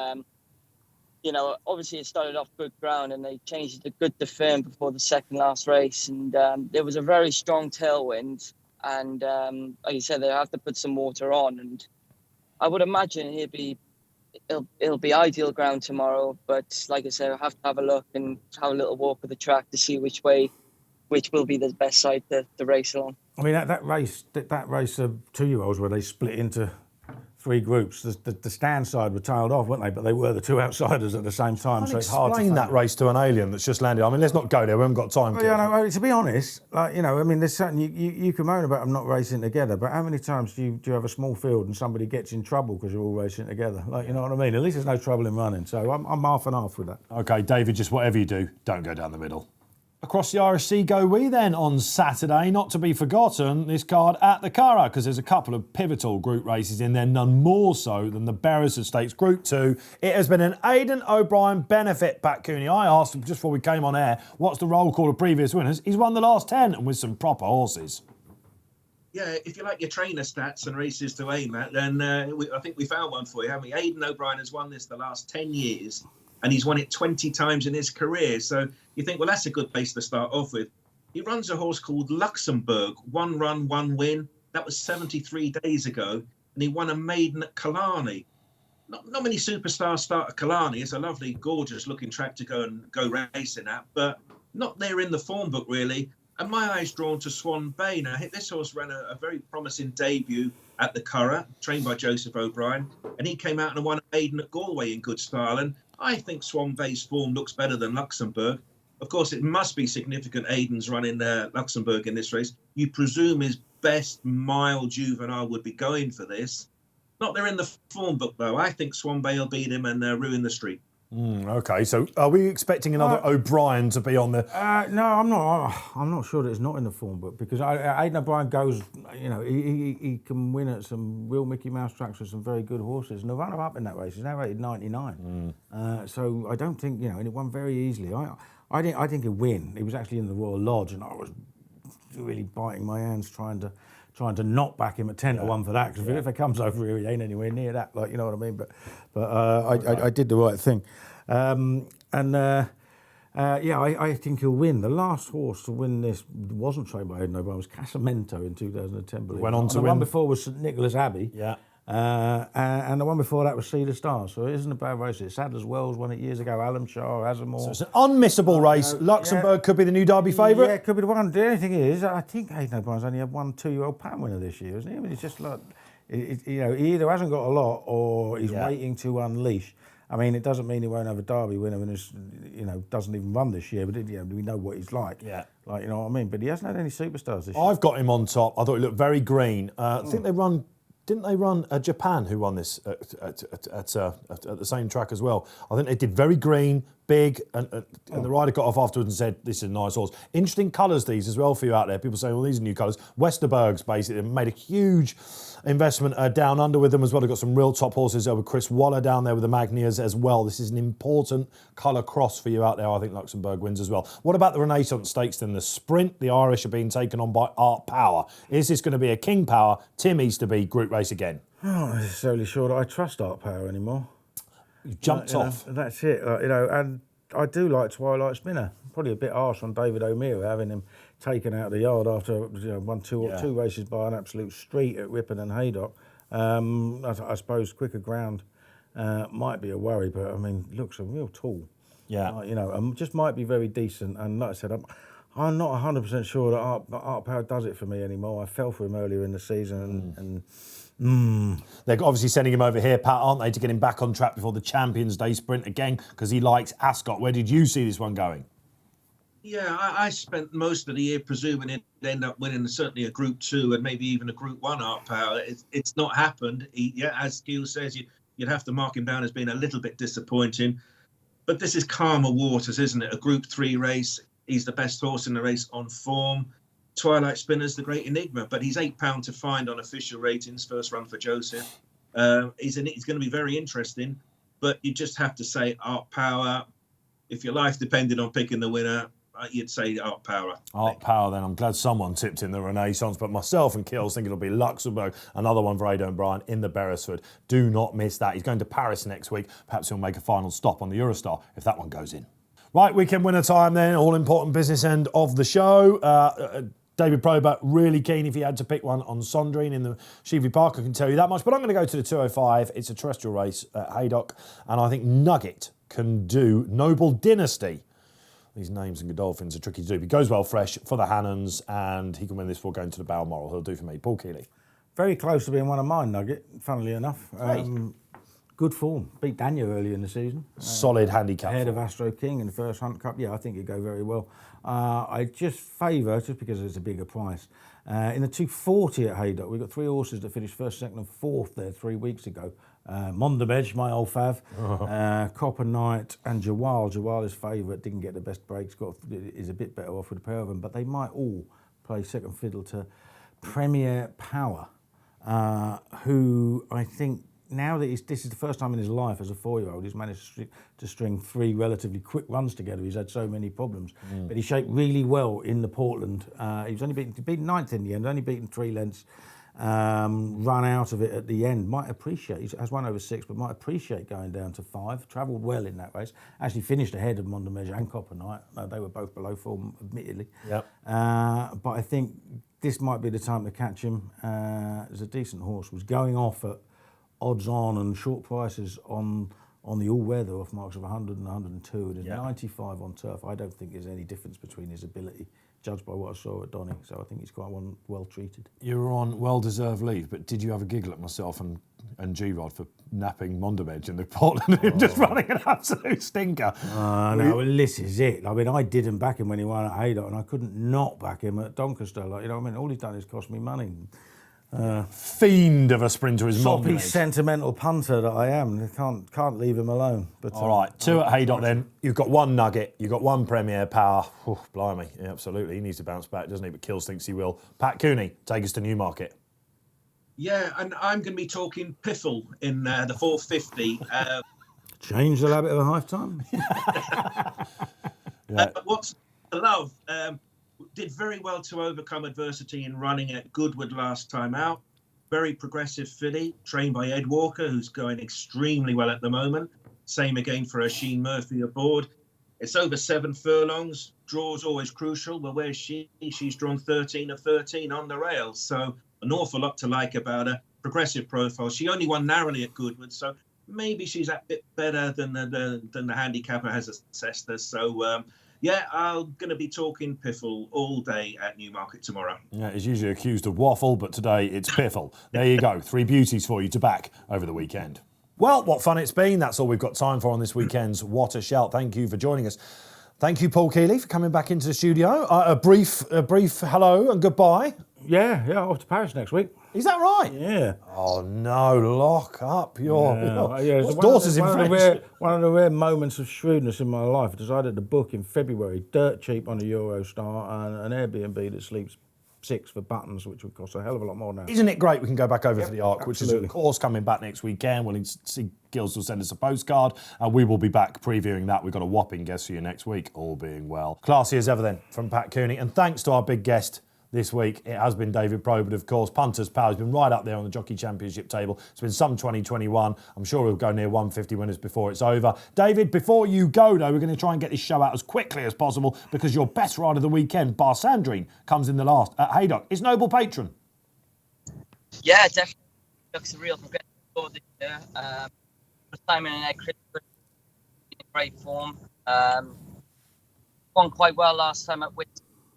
Speaker 4: obviously it started off good ground and they changed it to good to firm before the second last race. And there was a very strong tailwind. And like you said, they have to put some water on, and I would imagine it'll be ideal ground tomorrow. But like I said, I have to have a look and have a little walk of the track to see which will be the best side to race along.
Speaker 2: I mean that race of 2-year-olds where they split into 3 groups. The stand side were tailed off, weren't they? But they were the 2 outsiders at the same time. So it's hard to
Speaker 1: explain that race to an alien that's just landed. I mean, let's not go there. We haven't got time.
Speaker 2: Well, to be honest, there's certain you can moan about them not racing together, but how many times do you have a small field and somebody gets in trouble because you're all racing together? You know what I mean? At least there's no trouble in running. So I'm half and half with that.
Speaker 1: Okay, David, just whatever you do, don't go down the middle. Across the Irish Sea go we then on Saturday, not to be forgotten, this card at the CURRAGH, because there's a couple of pivotal group races in there, none more so than the Beresford Stakes Group 2. It has been an Aidan O'Brien benefit, Pat Cooney. I asked him just before we came on air, what's the roll call of previous winners? He's won the last 10 and with some proper horses.
Speaker 3: Yeah, if you like your trainer stats and races to aim at, then I think we found one for you, haven't we? Aidan O'Brien has won this the last 10 years. And he's won it 20 times in his career. So you think, well, that's a good place to start off with. He runs a horse called Luxembourg, 1 run, 1 win. That was 73 days ago. And he won a maiden at Killarney. Not many superstars start at Killarney. It's a lovely, gorgeous looking track to go racing at, but not there in the form book, really. And my eye's drawn to Swan Bay. Now, this horse ran a very promising debut at the CURRAGH, trained by Joseph O'Brien. And he came out and won a maiden at Galway in good style. And I think Swan Bay's form looks better than Luxembourg. Of course, it must be significant Aidan's running Luxembourg in this race. You presume his best mile juvenile would be going for this. Not there in the form book, though. I think Swan Bay will beat him and ruin the streak.
Speaker 1: Okay, so are we expecting another O'Brien to be on the...
Speaker 2: No, I'm not. I'm not sure that it's not in the form book because Aidan O'Brien goes, he can win at some real Mickey Mouse tracks with some very good horses. And the runner-up in that race is now rated 99. So I don't think, and it won very easily. I think he'll win. He was actually in the Royal Lodge and I was really biting my hands trying to not back him at 10-1 for that, because if it comes over here, he ain't anywhere near that. You know what I mean? But I did the right thing, I think he'll win. The last horse to win this wasn't trained by Aidan O'Brien, was Casamento in 2010.
Speaker 1: Went on to
Speaker 2: the
Speaker 1: win.
Speaker 2: one before was St Nicholas Abbey.
Speaker 1: Yeah.
Speaker 2: And the one before that was Cedar Star, so it isn't a bad race. It's Sadler's Wells won it years ago, Alamshire, Asmore.
Speaker 1: So it's an unmissable race. Luxembourg could be the new Derby favourite.
Speaker 2: Yeah, it could be the one. The only thing is, I think Aidan O'Brien's only had 1 2-year-old pattern winner this year, isn't he? I mean, it's just like, he either hasn't got a lot or he's waiting to unleash. I mean, it doesn't mean he won't have a Derby winner when he's, doesn't even run this year, but we know what he's like.
Speaker 1: Yeah.
Speaker 2: Like, you know what I mean? But he hasn't had any superstars this year.
Speaker 1: I've got him on top. I thought he looked very green. I think didn't they run Japan, who won this at the same track as well? I think they did very green, big, and the rider got off afterwards and said, this is a nice horse. Interesting colours these as well for you out there. People saying, well, these are new colours. Westerberg's basically made a huge investment down under with them as well. They've got some real top horses there with Chris Waller down there with the Magnias as well. This is an important colour cross for you out there. I think Luxembourg wins as well. What about the Renaissance Stakes then? The sprint, the Irish are being taken on by Art Power. Is this going to be a King Power, Tim Easterby group race again?
Speaker 2: I'm not necessarily sure that I trust Art Power anymore.
Speaker 1: You've jumped off.
Speaker 2: That's it. And I do like Twilight Spinner. Probably a bit harsh on David O'Meara, having him taken out of the yard after won two races by an absolute street at Ripon and Haydock. I suppose quicker ground might be a worry, but I mean, looks a real tool.
Speaker 1: Yeah.
Speaker 2: Just might be very decent. And like I said, I'm not 100% sure that Art Power does it for me anymore. I fell for him earlier in the season
Speaker 1: They're obviously sending him over here, Pat, aren't they, to get him back on track before the Champions Day sprint again, because he likes Ascot. Where did you see this one going?
Speaker 3: Yeah, I spent most of the year presuming it'd end up winning certainly a Group 2 and maybe even a Group 1 Art Power. It's not happened. As Gill says, you'd have to mark him down as being a little bit disappointing. But this is calmer waters, isn't it? A Group 3 race. He's the best horse in the race on form. Twilight Spinner's the great enigma, but he's £8 to find on official ratings, first run for Joseph. He's going to be very interesting, but you just have to say Art Power. If your life depended on picking the winner, you'd say Art Power. Art
Speaker 1: Power, then. I'm glad someone tipped in the Renaissance, but myself and Kills think it'll be Luxembourg, another one for Aidan O'Brien in the Beresford. Do not miss that. He's going to Paris next week. Perhaps he'll make a final stop on the Eurostar if that one goes in. Right, weekend winner time then, all-important business end of the show. David Probert, really keen if he had to pick one on Sandrine in the Cheveley Park, I can tell you that much. But I'm going to go to the 205. It's a terrestrial race at Haydock, and I think Nugget can do Noble Dynasty. These names and Godolphins are tricky to do. But he goes well fresh for the Hannons, and he can win this before going to the Balmoral. He'll do for me. Paul Kealy.
Speaker 2: Very close to being one of mine, Nugget, funnily enough. Good form. Beat Daniel earlier in the season.
Speaker 1: Solid handicap.
Speaker 2: Ahead of Astro King in the first Hunt Cup. Yeah, I think it'd go very well. I just favour, just because it's a bigger price, in the 240 at Haydock, we've got 3 horses that finished first, second and fourth there 3 weeks ago. Mondabedge, my old fav, Copper Knight and Jawal. Jawal is favourite, didn't get the best breaks, is a bit better off with a pair of them, but they might all play second fiddle to Premier Power, who I think, now that this is the first time in his life as a 4-year-old, he's managed to string 3 relatively quick runs together. He's had so many problems. But he shaped really well in the Portland. He was only beaten 9th in the end, only beaten 3 lengths, run out of it at the end. Might appreciate, he has won over 6, but might appreciate going down to 5. Travelled well in that race. Actually finished ahead of Mondamege and Copper Knight. They were both below form, admittedly. Yep. But I think this might be the time to catch him. There's a decent horse. Was going off at odds on and short prices on the all-weather off marks of 100 and 102. There's 95 on turf. I don't think there's any difference between his ability, judged by what I saw at Donning. So I think he's quite well treated. You were on well-deserved leave, but did you have a giggle at myself and G-Rod for napping Mondamege in the Portland and just running an absolute stinker? No, well, this is it. I mean, I didn't back him when he won at Haydock, and I couldn't not back him at Doncaster. Like, you know what I mean? All he's done is cost me money. Fiend of a sprinter is soppy, sentimental punter that I am. Can't leave him alone. But all right, 2 at Haydock then. You've got 1 Nugget. You've got 1 Premier Power. Oh, blimey, yeah, absolutely. He needs to bounce back, doesn't he? But Kills thinks he will. Pat Cooney, take us to Newmarket. Yeah, and I'm going to be talking Piffle in the 450. Change the habit of a lifetime. What's the love? Did very well to overcome adversity in running at Goodwood last time out. Very progressive filly, trained by Ed Walker, who's going extremely well at the moment. Same again for Oisin Murphy aboard. It's over 7 furlongs. Draw's always crucial. Well, where's she? She's drawn 13 of 13 on the rails. So an awful lot to like about her.
Speaker 3: progressive profile. She only won narrowly at Goodwood, so maybe she's a bit better than the handicapper has assessed her. So, yeah, I'm going to be talking Piffle all day at Newmarket tomorrow.
Speaker 1: Yeah, it's usually accused of waffle, but today it's Piffle. There you go. 3 beauties for you to back over the weekend. Well, what fun it's been. That's all we've got time for on this weekend's What a Shout. Thank you for joining us. Thank you, Paul Kealy, for coming back into the studio. A brief hello and goodbye.
Speaker 2: Yeah, off to Paris next week.
Speaker 1: Is that right?
Speaker 2: Yeah.
Speaker 1: Oh, no, lock up your
Speaker 2: It's
Speaker 1: daughter's in French.
Speaker 2: One of the rare moments of shrewdness in my life. I decided to book in February, dirt cheap on a Eurostar, and an Airbnb that sleeps 6 for buttons, which would cost a hell of a lot more now.
Speaker 1: Isn't it great we can go back over to the Arc, which is, of
Speaker 2: absolutely.
Speaker 1: course, coming back next weekend. We'll see Gills will send us a postcard, and we will be back previewing that. We've got a whopping guest for you next week, all being well. Classy as ever then, from Pat Cooney. And thanks to our big guest this week. It has been David Probert, of course. Punter's Power has been right up there on the Jockey Championship table. It's been some 2021. I'm sure he'll go near 150 winners before it's over. David, before you go, though, we're going to try and get this show out as quickly as possible because your best ride of the weekend, bar Sandrine, comes in the last at Haydock. It's Noble Patron.
Speaker 4: Yeah, definitely. Looks a real progressive score this year. Simon and Ed Christopher in great form. Won quite well last time at Witt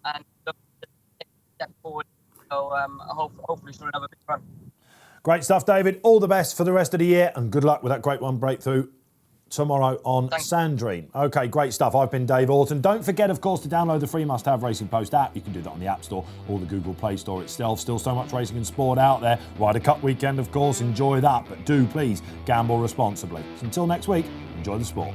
Speaker 4: and looked to take a step forward. So hopefully for another big run.
Speaker 1: Great stuff, David. All the best for the rest of the year and good luck with that Grade 1 breakthrough tomorrow on Sandrine. OK, great stuff. I've been Dave Orton. Don't forget, of course, to download the free Must Have Racing Post app. You can do that on the App Store or the Google Play Store itself. Still so much racing and sport out there. Ryder Cup weekend, of course. Enjoy that. But do please gamble responsibly. So until next week, enjoy the sport.